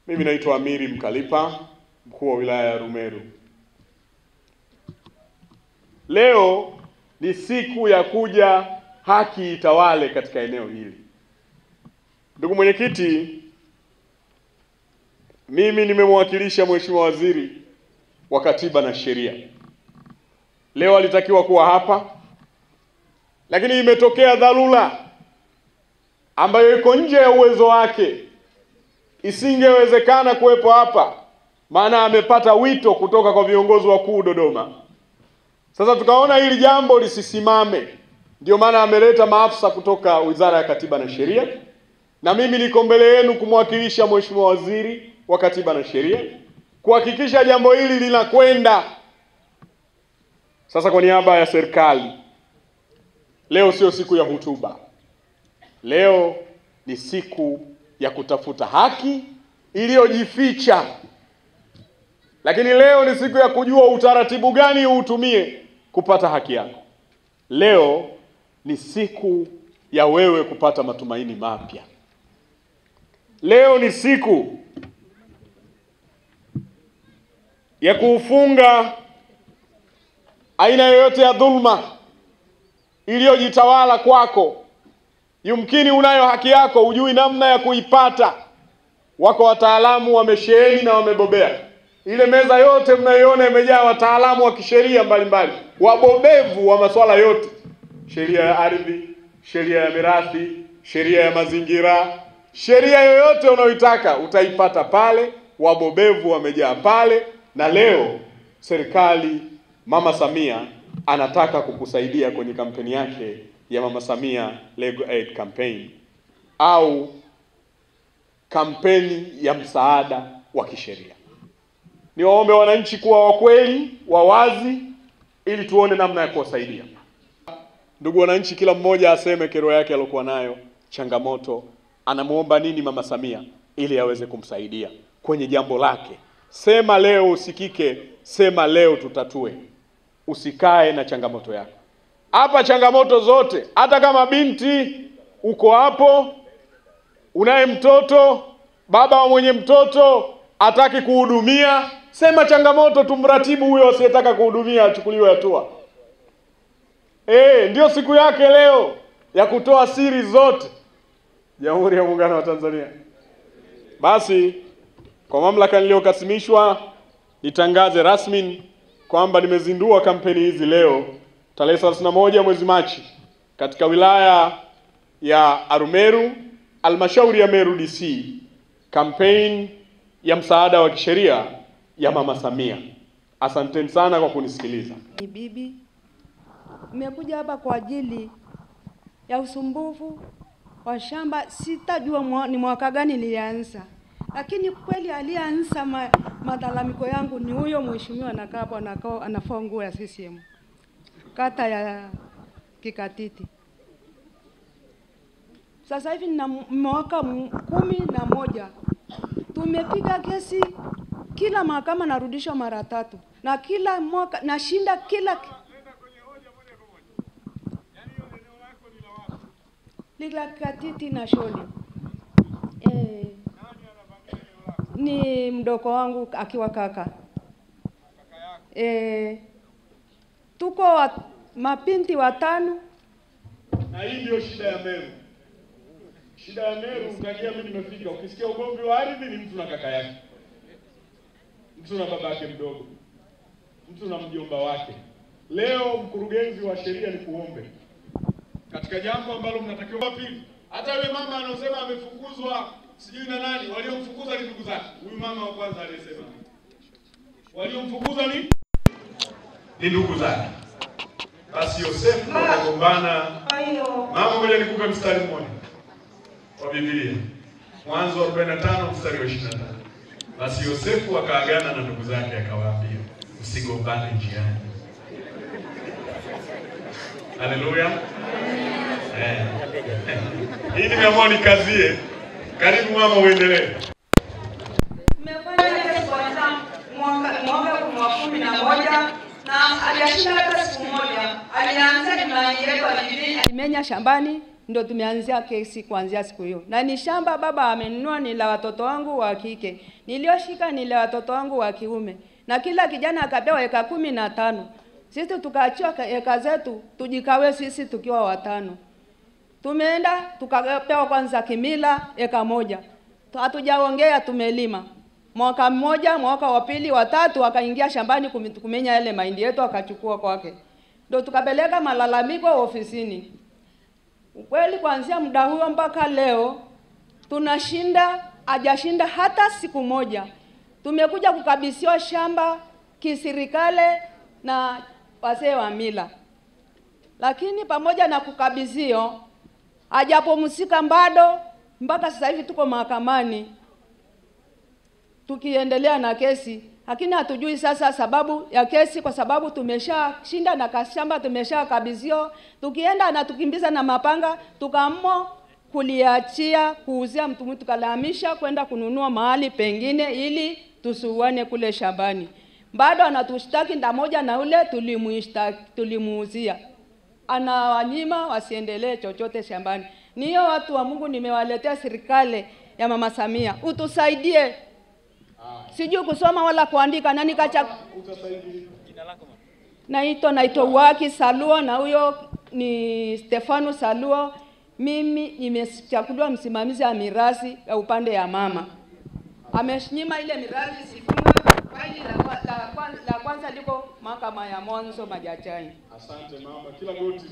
Mimi naitwa Amiri Mkalipa, mkuu wa wilaya ya Rumeru. Leo ni siku ya kuja haki itawale katika eneo hili. Ndugu mwenyekiti, mimi nimemwakilisha Mheshimiwa Waziri wa Katiba na Sheria. Leo alitakiwa kuwa hapa, lakini imetokea dharura ambayo iko nje ya uwezo wake. Isingewezekana kuwepo hapa, maana amepata wito kutoka kwa viongozi wakuu Dodoma. Sasa tukaona hili jambo lisisimame, ndio maana ameleta maafisa kutoka Wizara ya Katiba na Sheria, na mimi niko mbele yenu kumwakilisha Mheshimiwa Waziri wa Katiba na Sheria kuhakikisha jambo hili linakwenda. Sasa kwa niaba ya serikali, leo sio siku ya hotuba. Leo ni siku ya kutafuta haki iliyojificha. Lakini leo ni siku ya kujua utaratibu gani uutumie kupata haki yako. Leo ni siku ya wewe kupata matumaini mapya. Leo ni siku ya kuufunga aina yoyote ya dhulma iliyojitawala kwako. Yumkini unayo haki yako, hujui namna ya kuipata. Wako wataalamu wamesheheni na wamebobea. Ile meza yote mnayoiona imejaa wataalamu wa kisheria mbalimbali, wabobevu wa masuala yote: sheria ya ardhi, sheria ya mirathi, sheria ya mazingira. Sheria yoyote unayoitaka utaipata pale, wabobevu wamejaa pale. Na leo serikali, Mama Samia anataka kukusaidia kwenye kampeni yake ya Mama Samia Legal Aid Campaign, au kampeni ya msaada wa kisheria. Niwaombe wananchi kuwa wakweli, wawazi, ili tuone namna ya kuwasaidia. Ndugu wananchi, kila mmoja aseme kero yake aliyokuwa nayo, changamoto, anamuomba nini Mama Samia ili aweze kumsaidia kwenye jambo lake. Sema leo usikike, sema leo tutatue. Usikae na changamoto yako. Hapa changamoto zote, hata kama binti uko hapo, unaye mtoto, baba wa mwenye mtoto hataki kuhudumia, sema changamoto, tumratibu huyo asiyetaka kuhudumia achukuliwe hatua. Ndio siku yake leo ya kutoa siri zote Jamhuri ya Muungano wa Tanzania. Basi kwa mamlaka niliyokasimishwa, nitangaze rasmi kwamba nimezindua kampeni hizi leo tarehe 31 mwezi Machi katika wilaya ya Rumeru, halmashauri ya Meru DC, kampeni ya msaada wa kisheria ya Mama Samia. Asanteni sana kwa kunisikiliza. Ni bibi, nimekuja hapa kwa ajili ya usumbufu wa shamba. Sitajua ni mwaka gani nilianza, lakini kweli alianza malalamiko yangu ni huyo mheshimiwa anakaa hapo, anafua nguo ya CCM kata ya Kikatiti. Sasa hivi na mwaka 11 tumepiga kesi, kila mahakama narudishwa mara 3, na kila mwaka nashinda kila Kikatiti na Shoni. Ni mdoko wangu akiwa kaka. Tuko mapinti 5. Na hii ndio shida ya Meru. Shida ya Meru, mkajia mimi nimefika, ukisikia ugomvi wa ardhi ni mtu na kaka yake, mtu na baba yake mdogo, mtu na mjomba wake. Leo mkurugenzi wa sheria ni kuombe katika jambo ambalo mnatakiwa pili. Hata yule mama anasema amefukuzwa sijui na nani, waliomfukuza ni ndugu zake. Huyu mama wa kwanza aliyesema waliomfukuza ni ndugu zake. Basi Yosefu wakagombana. Mama, ngoja nikupe mstari mmoja wa Biblia, Mwanzo 45 mstari wa 25. Basi Yosefu akaagana na ndugu zake akawaambia, usigombane njiani. Haleluya. Hii nimeamua nikazie. Karibu mama, uendelee. Nimefanya kazi kwa mwaka 11 na aliyashinda hata siku moja. Alianza imani yetu, alimenya shambani, ndio tumeanzia kesi kuanzia siku hiyo. Na ni shamba baba amenunua ni la watoto wangu wa kike. Nilioshika ni la watoto wangu wa kiume. Na kila kijana akapewa eka 15. Sisi tukaachiwa eka zetu tujikawe sisi tukiwa 5. Tumeenda tukapewa kwanza kimila eka 1. Hatujaongea tumelima. Mwaka mmoja, mwaka wa pili, wa tatu akaingia shambani kumenya yale mahindi yetu akachukua kwake. Ndio tukapeleka malalamiko ofisini. Ukweli kuanzia muda huo mpaka leo tunashinda, hajashinda hata siku moja. Tumekuja kukabidhiwa shamba kisirikale na wazee wa mila. Lakini pamoja na kukabidhiwa hajapumzika bado mpaka sasa hivi tuko mahakamani tukiendelea na kesi. Lakini hatujui sasa sababu ya kesi kwa sababu tumeshashinda na kashamba tumeshakabidhiwa. Tukienda na tukimbiza na mapanga tukaamua kuliachia kuuzia mtu tukalahamisha kwenda kununua mahali pengine ili tusuane kule shambani. Bado anatushtaki ndamoja na ule tulimuuzia. Anawanyima wasiendelee chochote shambani. Niyo watu wa Mungu nimewaletea serikali ya Mama Samia. Utusaidie. Sijui kusoma wala kuandika na nikacha. Naitwa Waki Saluo na huyo ni Stefano Saluo. Mimi nimechakuliwa msimamizi wa mirathi ya upande ya mama. Ameshinyima ile mirathi sifunga faili la kwanza liko mahakama ya mwanzo Majachai. Asante mama, kila goti